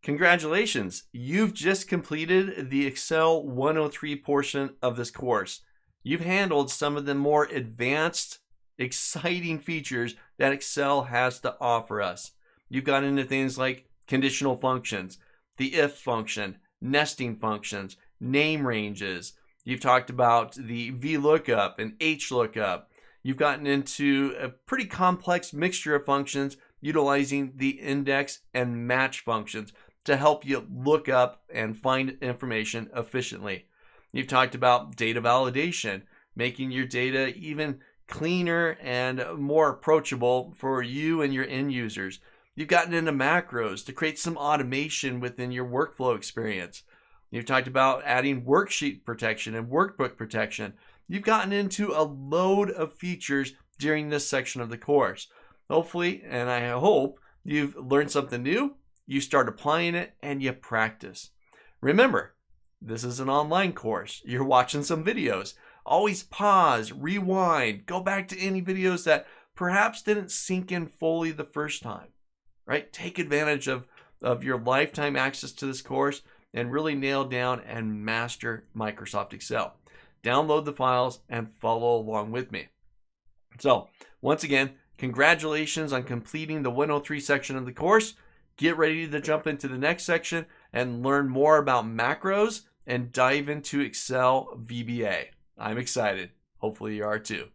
Congratulations, you've just completed the Excel 103 portion of this course. You've handled some of the more advanced, exciting features that Excel has to offer us. You've got into things like conditional functions, the if function, nesting functions, name ranges. You've talked about the VLOOKUP and HLOOKUP. You've gotten into a pretty complex mixture of functions utilizing the index and match functions to help you look up and find information efficiently. You've talked about data validation, making your data even cleaner and more approachable for you and your end users. You've gotten into macros to create some automation within your workflow experience. You've talked about adding worksheet protection and workbook protection. You've gotten into a load of features during this section of the course. Hopefully, and I hope, you've learned something new, you start applying it, and you practice. Remember, this is an online course. You're watching some videos. Always pause, rewind, go back to any videos that perhaps didn't sink in fully the first time, right? Take advantage of your lifetime access to this course and really nail down and master Microsoft Excel. Download the files and follow along with me. So, once again, congratulations on completing the 103 section of the course. Get ready to jump into the next section and learn more about macros and dive into Excel VBA. I'm excited. Hopefully you are too.